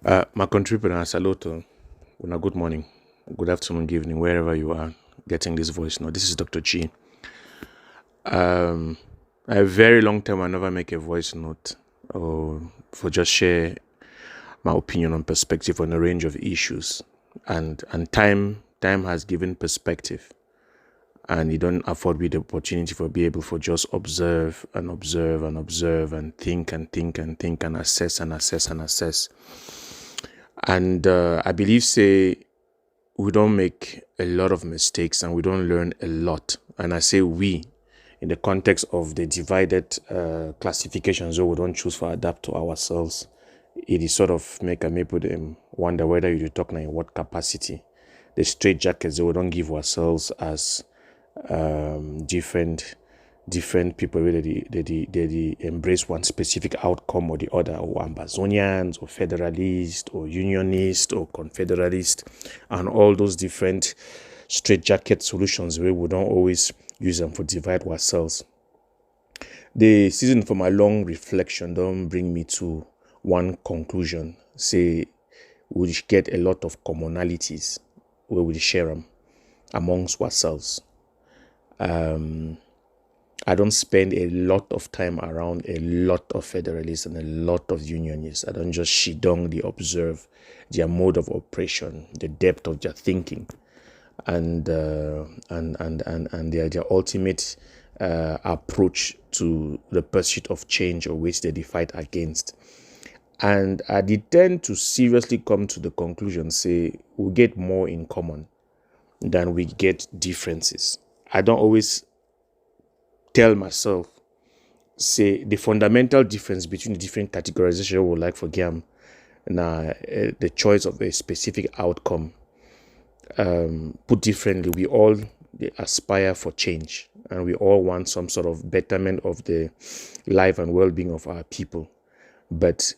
My contributor, saluto. Una good morning, good afternoon, good evening, wherever you are getting this voice note. This is Dr. G. A very long time I never make a voice note or for just share my opinion on perspective on a range of issues. And time has given perspective, and you don't afford me the opportunity for be able for just observe and observe and observe and think and think and think and assess and assess and assess. And I believe say we don't make a lot of mistakes and we don't learn a lot. And I say we in the context of the divided classifications, so we don't choose for adapt to ourselves. It is sort of make a people them wonder whether you talk now in what capacity. The straight jackets, we don't give ourselves as different people really they embrace one specific outcome or the other, or Amazonians or federalists or unionists or confederalists, and all those different straitjacket solutions where we don't always use them for divide ourselves. The season for my long reflection don't bring me to one conclusion. Say we get a lot of commonalities where we share them amongst ourselves. I don't spend a lot of time around a lot of federalists and a lot of unionists. I don't just shidong the observe their mode of operation, the depth of their thinking, and their ultimate approach to the pursuit of change or which they fight against. And I did tend to seriously come to the conclusion, say, we get more in common than we get differences. I don't always tell myself, say, the fundamental difference between the different categorization we would like for GAM and the choice of a specific outcome. Put differently, we all aspire for change and we all want some sort of betterment of the life and well-being of our people. But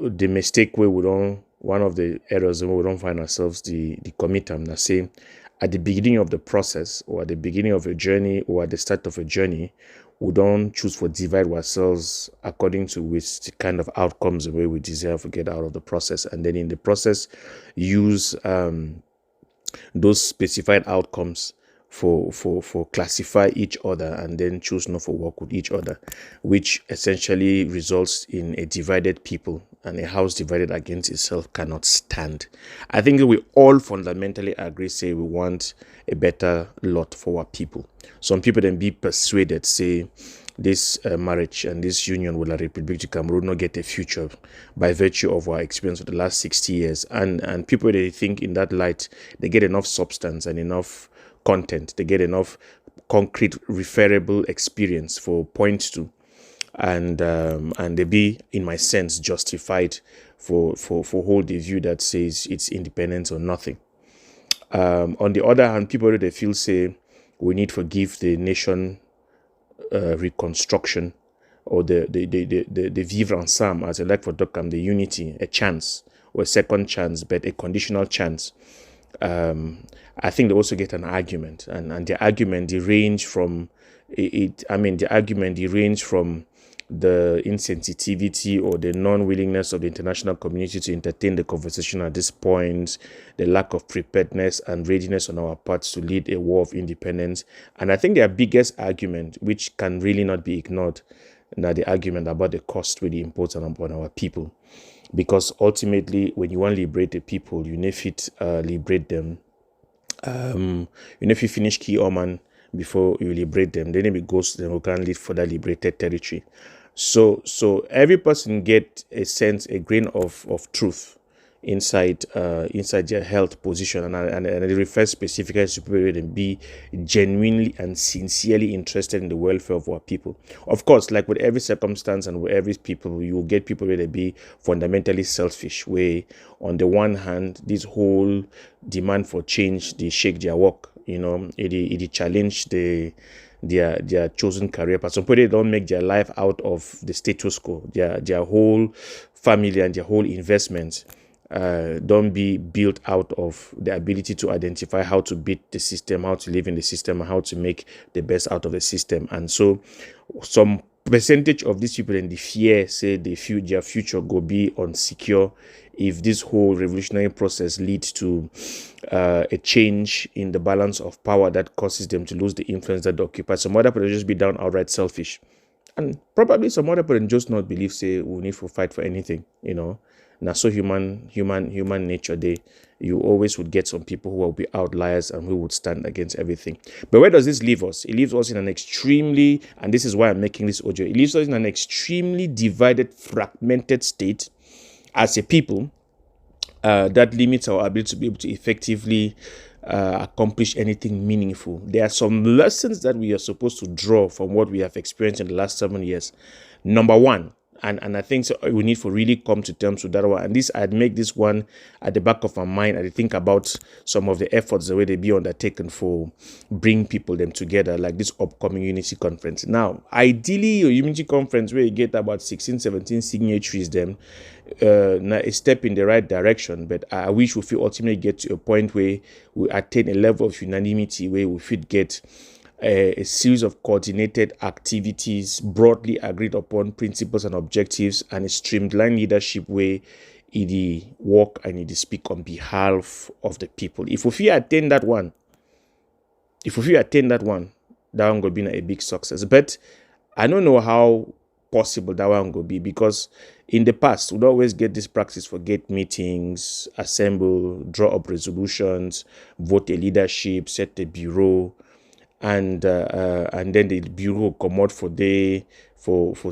the mistake where we don't, one of the errors where we don't find ourselves the commitment, na say, at the beginning of the process or at the beginning of a journey or at the start of a journey, we don't choose for divide ourselves according to which the kind of outcomes the way we desire to get out of the process. And then in the process, use those specified outcomes for classify each other and then choose not for work with each other, which essentially results in a divided people, and a house divided against itself cannot stand. I think we all fundamentally agree, say we want a better lot for our people. Some people then be persuaded, say this marriage and this union with the Republic of Cameroon not get a future by virtue of our experience of the last 60 years. And people, they think in that light, they get enough substance and enough content, they get enough concrete referable experience for points to, and they be, in my sense, justified for hold the view that says it's independence or nothing. On the other hand, people, they feel, say, we need to give the nation reconstruction or the vivre ensemble, as I like for Dokam, the unity, a chance or a second chance, but a conditional chance. I think they also get an argument, and the argument they range from the argument they range from the insensitivity or the non-willingness of the international community to entertain the conversation at this point, the lack of preparedness and readiness on our parts to lead a war of independence. And I think their biggest argument, which can really not be ignored, now the argument about the cost really imposed upon our people. Because ultimately, when you want to liberate the people, you need to liberate them. You need to finish key Oman before you liberate them. Then it goes to them who can lead further liberated territory. So every person get a sense, a grain of truth inside their health position, and it refers specifically to people to be genuinely and sincerely interested in the welfare of our people. Of course, like with every circumstance and with every people, you will get people where they be fundamentally selfish, where on the one hand, this whole demand for change, they shake their work, it challenge their chosen career path. Some people, they don't make their life out of the status quo. Their whole family and their whole investments don't be built out of the ability to identify how to beat the system, how to live in the system, how to make the best out of the system. And so some percentage of these people in the fear say their future go be unsecure if this whole revolutionary process leads to a change in the balance of power that causes them to lose the influence that they occupy. Some other people just be down outright selfish, and probably some other people just not believe say we need to fight for anything. Now so human nature, you always would get some people who will be outliers and who would stand against everything. But where does this leave us? It leaves us in an extremely, and this is why I'm making this audio, it leaves us in an extremely divided, fragmented state as a people that limits our ability to be able to effectively accomplish anything meaningful. There are some lessons that we are supposed to draw from what we have experienced in the last 7 years. Number one, and I think so we need to really come to terms with that one. And this, I'd make this one at the back of my mind. I think about some of the efforts the way they be undertaken for bring people them together, like this upcoming Unity Conference. Now, ideally, a Unity Conference where you get about 16, 17 signatories, them a step in the right direction. But I wish we feel ultimately get to a point where we attain a level of unanimity where we should get a series of coordinated activities, broadly agreed upon principles and objectives, and a streamlined leadership where it work and it speak on behalf of the people. If we attain that one, that one will be a big success. But I don't know how possible that one will be, because in the past we'd always get this practice for get meetings, assemble, draw up resolutions, vote a leadership, set a bureau, and then the bureau come out for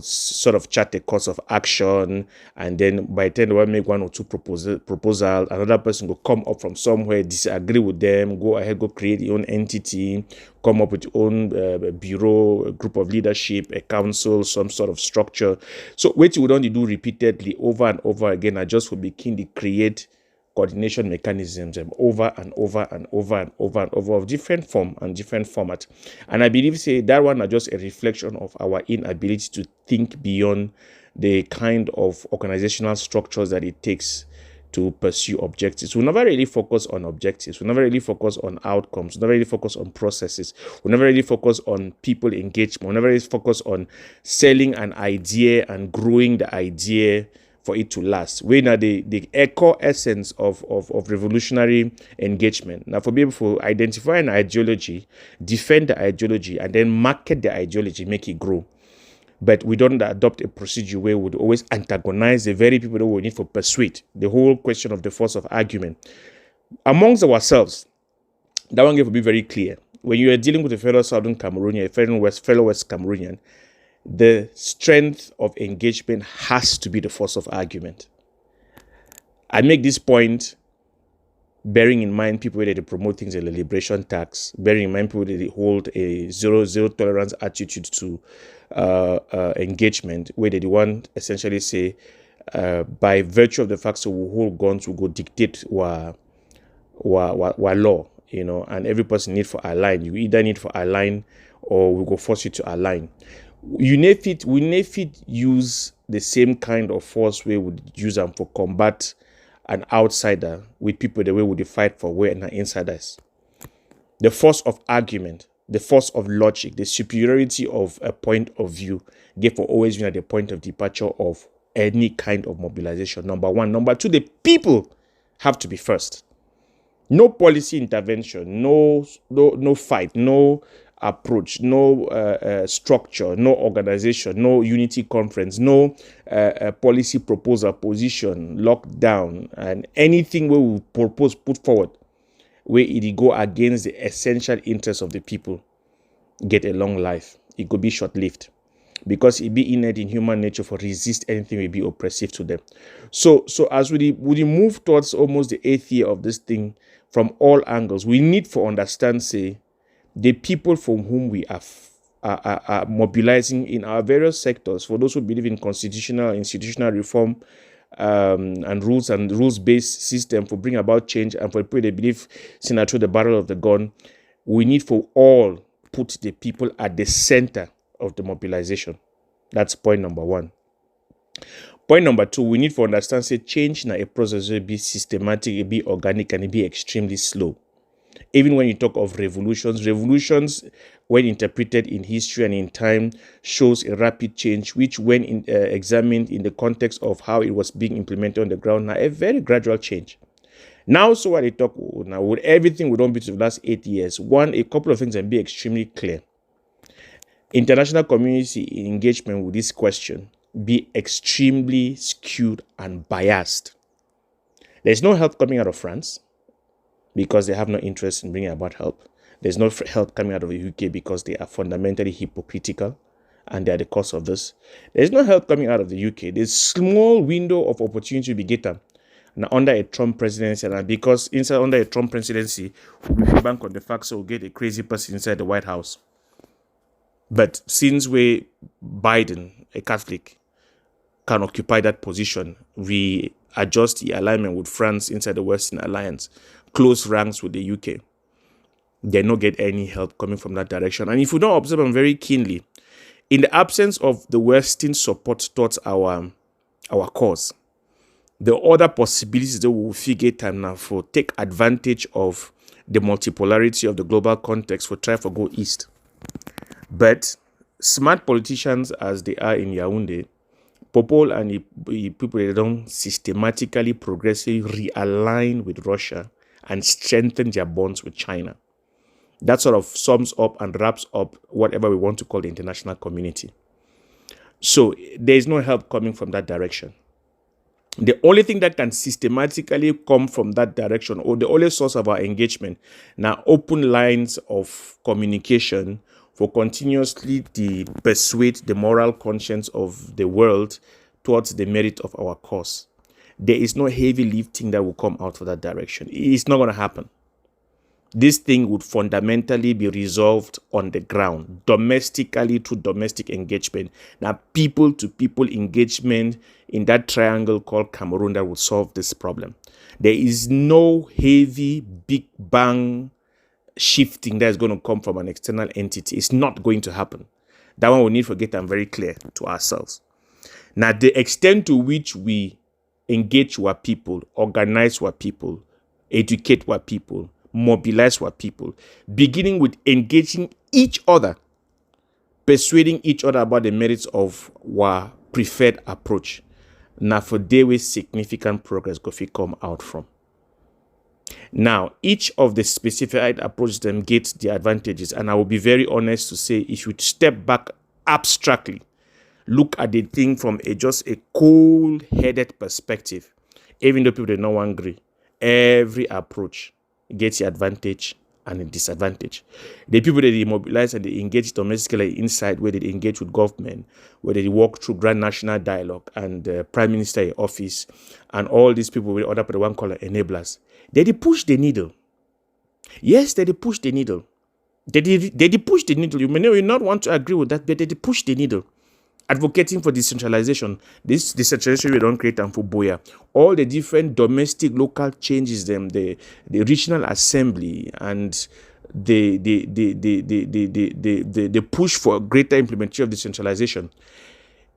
sort of chart a course of action, and then by the time they will make one or two proposal, another person will come up from somewhere, disagree with them, go ahead, go create your own entity, come up with your own bureau, a group of leadership, a council, some sort of structure. So what you would only do repeatedly over and over again, I just would begin to create coordination mechanisms over and over and over and over and over of different form and different format. And I believe say that one are just a reflection of our inability to think beyond the kind of organizational structures that it takes to pursue objectives. We never really focus on objectives. We never really focus on outcomes. We never really focus on processes. We never really focus on people engagement. We never really focus on selling an idea and growing the idea for it to last. We know the core essence of revolutionary engagement. Now, for people to identify an ideology, defend the ideology, and then market the ideology, make it grow. But we don't adopt a procedure where we would always antagonize the very people that we need to persuade. The whole question of the force of argument. Amongst ourselves, that one will be very clear. When you are dealing with a fellow Southern Cameroonian, a fellow West Cameroonian, the strength of engagement has to be the force of argument. I make this point bearing in mind people that they promote things like the liberation tax, bearing in mind people that they hold a zero tolerance attitude to engagement, where they want essentially say by virtue of the fact that we hold guns, we go dictate wa law, and every person need for align. You either need for align or we go force you to align. We need use the same kind of force we would use them for combat an outsider with people the way we fight for we and insiders. The force of argument, the force of logic, the superiority of a point of view, therefore always been at the point of departure of any kind of mobilization. Number one. Number two, the people have to be first. No policy intervention, no fight, no approach, no structure, no organization, no unity conference, no policy proposal, position, lockdown, and anything where we propose, put forward, where it go against the essential interests of the people, get a long life. It could be short-lived, because it be innate in human nature for resist anything will be oppressive to them. So as we move towards almost the 8th year of this thing, from all angles, we need to understand, say, the people from whom we are mobilizing in our various sectors. For those who believe in institutional reform and rules-based system for bring about change, and for people they believe through the barrel of the gun, we need for all put the people at the center of the mobilization. That's point number one. Point number two, we need to understand, say, change na a process will be systematic, it be organic, and it be extremely slow. Even when you talk of revolutions when interpreted in history and in time, shows a rapid change, which when examined in the context of how it was being implemented on the ground, now a very gradual change. Now, so what they talk now, with everything we don't be to the last 8 years, a couple of things can be extremely clear. International community engagement with this question be extremely skewed and biased. There's no help coming out of France because they have no interest in bringing about help. There's no help coming out of the UK because they are fundamentally hypocritical and they are the cause of this. There's no help coming out of the UK. There's small window of opportunity to be given now under a Trump presidency, and because under a Trump presidency, we bank on the fact so we'll get a crazy person inside the White House. But since Biden, a Catholic, can occupy that position, we adjust the alignment with France inside the Western Alliance, close ranks with the UK. They don't get any help coming from that direction. And if we don't observe them very keenly, in the absence of the Western support towards our cause, the other possibilities that we will figure time now for take advantage of the multipolarity of the global context for try to go east. But smart politicians as they are in Yaoundé, Popol and the people they don't systematically, progressively realign with Russia and strengthen their bonds with China. That sort of sums up and wraps up whatever we want to call the international community. So there is no help coming from that direction. The only thing that can systematically come from that direction, or the only source of our engagement, now open lines of communication for continuously to persuade the moral conscience of the world towards the merit of our cause. There is no heavy lifting that will come out of that direction. It's not going to happen. This thing would fundamentally be resolved on the ground, domestically through domestic engagement. Now, people-to-people engagement in that triangle called Cameroon that will solve this problem. There is no heavy, big bang shifting that is going to come from an external entity. It's not going to happen. That one we need to get them very clear to ourselves. Now, the extent to which we engage our people, organize our people, educate our people, mobilize our people, beginning with engaging each other, persuading each other about the merits of our preferred approach. Now, for there is significant progress going to come out from. Now, each of the specified approaches them gets the advantages, and I will be very honest to say, if you step back abstractly, look at the thing from just a cold-headed perspective, even though people do not agree, every approach gets the advantage and a disadvantage. The people that they mobilize and they engage domestically inside, where they engage with government, where they work through grand national dialogue and prime minister office, and all these people with other people one call enablers, they push the needle. Yes, they push the needle. They push the needle. You may not want to agree with that, but they push the needle. Advocating for decentralization. This decentralization we don't create and for Boya. All the different domestic local changes, the regional assembly and the push for greater implementation of decentralization.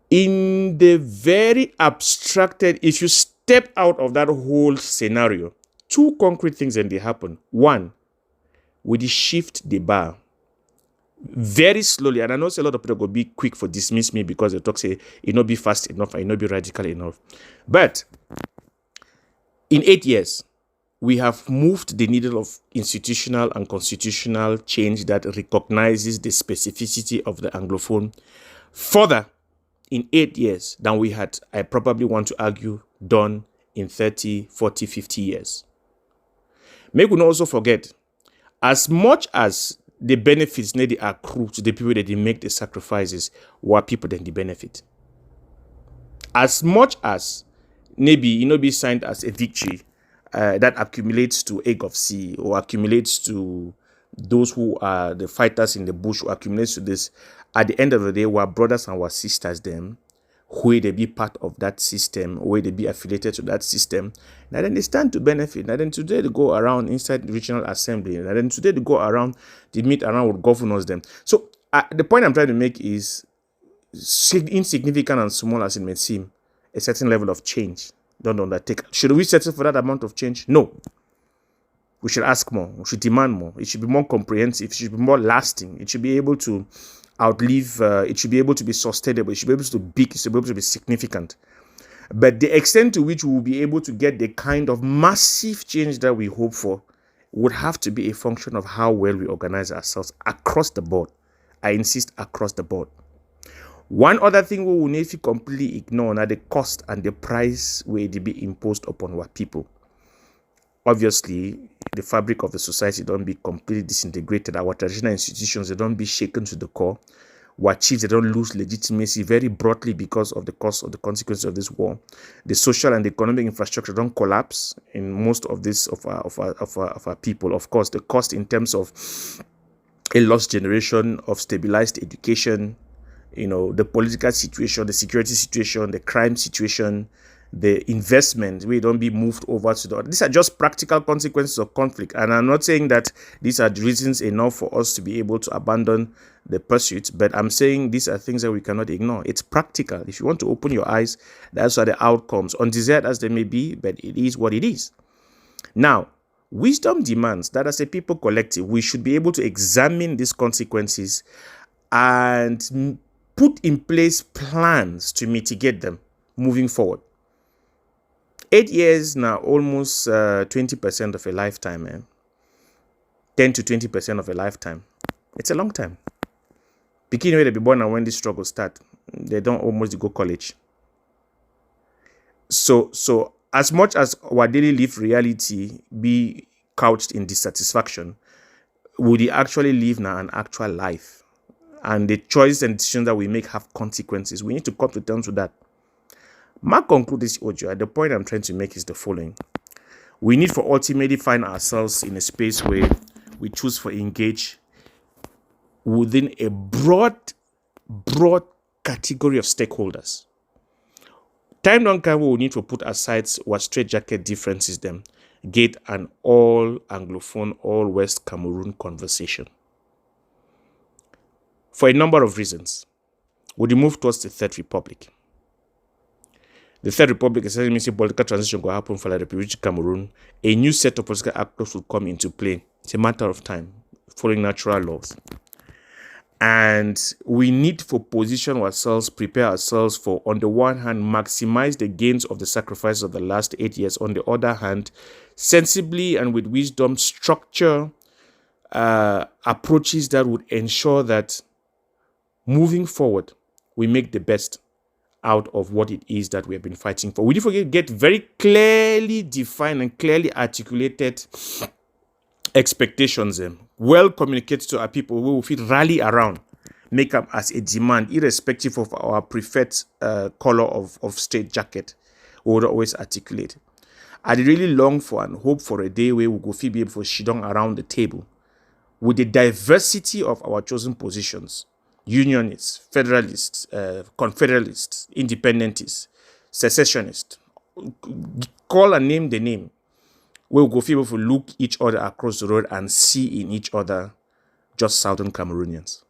In the very abstracted, if you step out of that whole scenario, two concrete things then they happen. One, with the shift the bar very slowly, and I know a lot of people will be quick for dismiss me because they talk say it not be fast enough and it not be radical enough. But in 8 years, we have moved the needle of institutional and constitutional change that recognizes the specificity of the Anglophone further in 8 years than we had, I probably want to argue, done in 30, 40, 50 years. Make we not also forget, as much as the benefits need to accrue to the people that they make the sacrifices, what people then the benefit. As much as maybe be signed as a victory that accumulates to egg of sea or accumulates to those who are the fighters in the bush, or accumulates to this, at the end of the day, our brothers and our sisters them, who they be part of that system, where they be affiliated to that system, now then they stand to benefit. Now then today they go around inside the regional assembly. Now then today they go around, they meet around with governors them. So the point I'm trying to make is, insignificant and small as it may seem, a certain level of change don't undertake. Should we settle for that amount of change? No. We should ask more. We should demand more. It should be more comprehensive. It should be more lasting. It should be able to outlive. It should be able to be sustainable. It should be able to be big. It should be able to be significant. But the extent to which we will be able to get the kind of massive change that we hope for would have to be a function of how well we organize ourselves across the board. I insist, across the board. One other thing we will need to completely ignore are the cost and the price will be imposed upon our people. Obviously, the fabric of the society don't be completely disintegrated. Our traditional institutions, they don't be shaken to the core. Our chiefs, they don't lose legitimacy very broadly because of the cost of the consequences of this war. The social and economic infrastructure don't collapse in most of this of our people. Of course, the cost in terms of a lost generation of stabilized education, the political situation, the security situation, the crime situation, the investment, we don't be moved over to the other. These are just practical consequences of conflict. And I'm not saying that these are reasons enough for us to be able to abandon the pursuit, but I'm saying these are things that we cannot ignore. It's practical. If you want to open your eyes, that's are the outcomes, undesired as they may be, but it is what it is. Now, wisdom demands that as a people collective, we should be able to examine these consequences and put in place plans to mitigate them moving forward. 8 years now, almost 20% of a lifetime, 10 to 20% of a lifetime. It's a long time. Beginning where they be born and when these struggles start, they don't almost go college. So as much as our daily lived reality be couched in dissatisfaction, would we actually live now an actual life? And the choices and decisions that we make have consequences. We need to come to terms with that. My conclude this audio, the point I'm trying to make is the following. We need to ultimately find ourselves in a space where we choose to engage within a broad category of stakeholders. Time don't come we will need to put aside what straitjacket differences them, get an all Anglophone, all West Cameroon conversation. For a number of reasons, would you move towards the Third Republic? The Third Republic essentially means a political transition will happen for the Republic of Cameroon. A new set of political actors will come into play. It's a matter of time, following natural laws. And we need to position ourselves, prepare ourselves for, on the one hand, maximize the gains of the sacrifice of the last 8 years. On the other hand, sensibly and with wisdom, structure approaches that would ensure that moving forward, we make the best out of what it is that we have been fighting for. We need to get very clearly defined and clearly articulated expectations, well communicated to our people who will feel rally around, make up as a demand, irrespective of our preferred color of straitjacket. We would always articulate. I really long for and hope for a day where we go be able to sit down around the table with the diversity of our chosen positions. Unionists, federalists, confederalists, independentists, secessionists, call and name the name. We'll go able to look each other across the road and see in each other just Southern Cameroonians.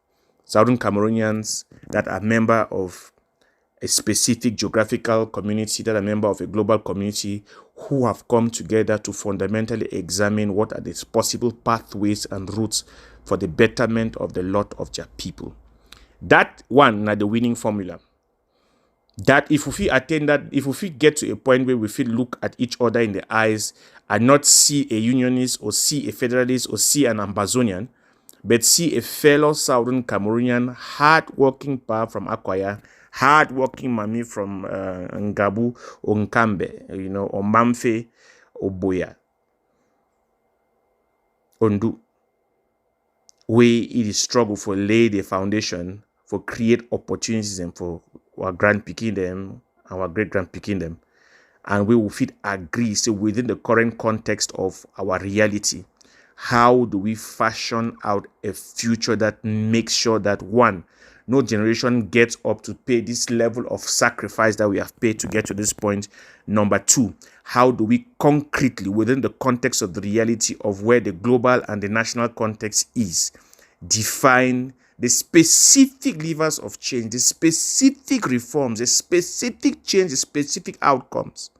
Southern Cameroonians that are member of a specific geographical community, that are member of a global community, who have come together to fundamentally examine what are the possible pathways and routes for the betterment of the lot of their people. That one are the winning formula. That if we attain that, if we get to a point where we feel look at each other in the eyes and not see a unionist or see a federalist or see an Ambazonian, but see a fellow Southern Cameroonian, hard-working pa from Akwaya, hard-working mami from Ngabu or Nkambe, or Mamfe or Boya, Ondu, where it is struggle for lay the foundation for create opportunities and for our grandpicking them, our great-grandpicking them. And we will fit agree, so within the current context of our reality, how do we fashion out a future that makes sure that, one, no generation gets up to pay this level of sacrifice that we have paid to get to this point. Number two, how do we concretely, within the context of the reality of where the global and the national context is, define the specific levers of change, the specific reforms, the specific change, the specific outcomes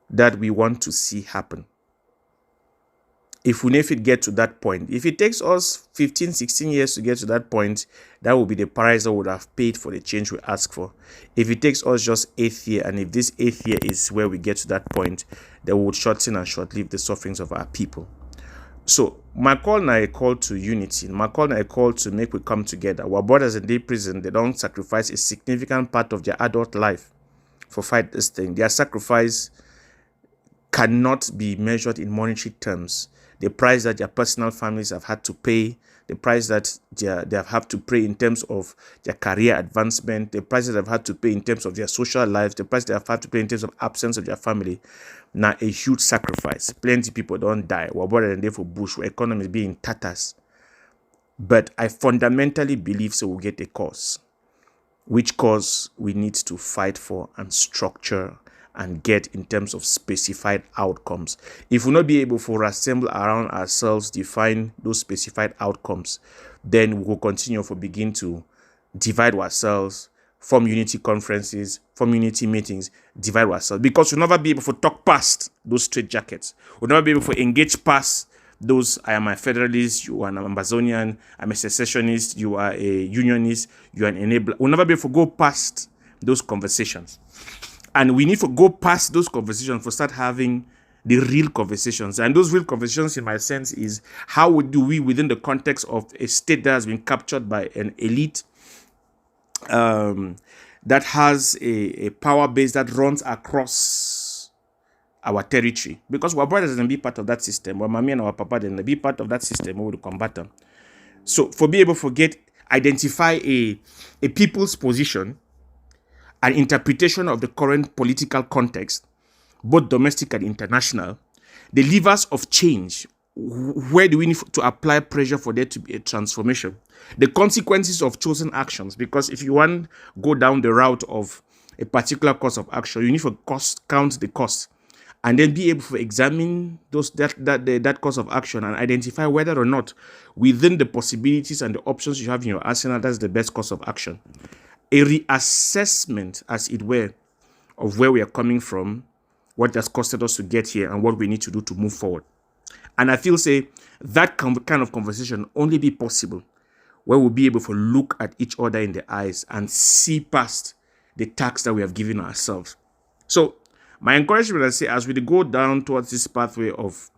that we want to see happen. if we never get to that point. If it takes us 15, 16 years to get to that point, that will be the price that we would have paid for the change we ask for. If it takes us just 8th year, and if this 8th year is where we get to that point, then we would shorten and short-live the sufferings of our people. So my call now a call to unity. My call now a call to make we come together. Our brothers in the prison, they don't sacrifice a significant part of their adult life for fight this thing. Their sacrifice cannot be measured in monetary terms. The price that their personal families have had to pay, the price that they have had to pay in terms of their career advancement, the price that they've had to pay in terms of their social life, the price they have had to pay in terms of absence of their family. Now, a huge sacrifice. Plenty of people don't die. We're better than they for bush. Our economy is being tatters. But I fundamentally believe so we'll get a cause. Which cause we need to fight for and structure and get in terms of specified outcomes. If we'll not be able to assemble around ourselves, define those specified outcomes, then we will continue to begin to divide ourselves, form unity conferences, form unity meetings, divide ourselves. Because we'll never be able to talk past those straitjackets. We'll never be able to engage past those. I am a federalist, you are an Amazonian, I'm a secessionist, you are a unionist, you are an enabler. We'll never be able to go past those conversations. And we need to go past those conversations to start having the real conversations. And those real conversations, in my sense, is how do we, within the context of a state that has been captured by an elite, that has a power base that runs across our territory. Because our brothers can be part of that system. Our mommy and our papa then be part of that system. We will combat them. So for being able to identify a people's position, an interpretation of the current political context, both domestic and international, the levers of change, where do we need to apply pressure for there to be a transformation, the consequences of chosen actions, because if you want to go down the route of a particular course of action, you need to count the cost, and then be able to examine that course of action and identify whether or not within the possibilities and the options you have in your arsenal, that's the best course of action. A reassessment, as it were, of where we are coming from, what has costed us to get here, and what we need to do to move forward. And I feel, that kind of conversation only be possible where we'll be able to look at each other in the eyes and see past the tax that we have given ourselves. So my encouragement, I say, as we go down towards this pathway of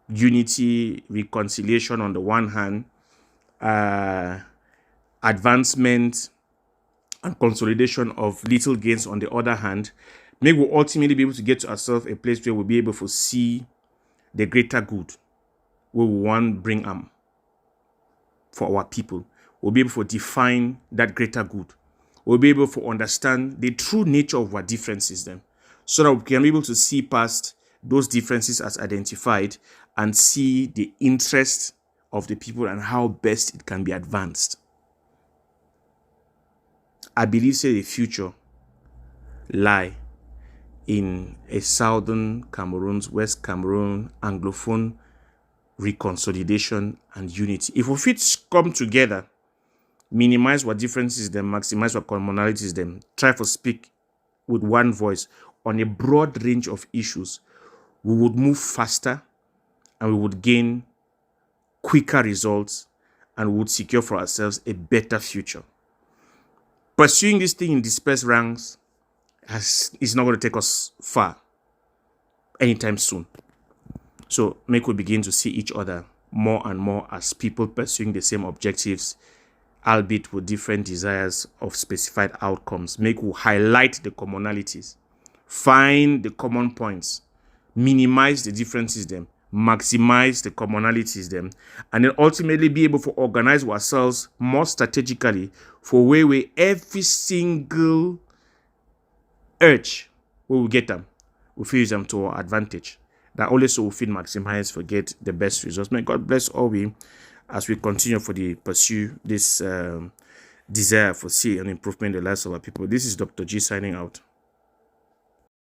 unity, reconciliation on the one hand, advancement and consolidation of little gains on the other hand, may we ultimately be able to get to ourselves a place where we'll be able to see the greater good, where we want to bring for our people. We'll be able to define that greater good. We'll be able to understand the true nature of our differences then, so that we can be able to see past those differences as identified and see the interest of the people and how best it can be advanced. I believe the future lie in a southern Cameroon's West Cameroon Anglophone reconsolidation and unity. If we fit come together, minimize what differences them, maximize what commonalities them, try to speak with one voice on a broad range of issues, we would move faster and we would gain quicker results and we would secure for ourselves a better future. Pursuing this thing in dispersed ranks is not going to take us far anytime soon. So make we begin to see each other more and more as people pursuing the same objectives, albeit with different desires of specified outcomes. Make we highlight the commonalities, find the common points, minimize the differences them, maximize the commonalities them, and then ultimately be able to organize ourselves more strategically for where every single urge we will get them, we feel use them to our advantage. That only so we feel maximize for get the best results. May God bless all we as we continue for the pursue this desire for see an improvement in the lives of our people. This is Dr. G signing out.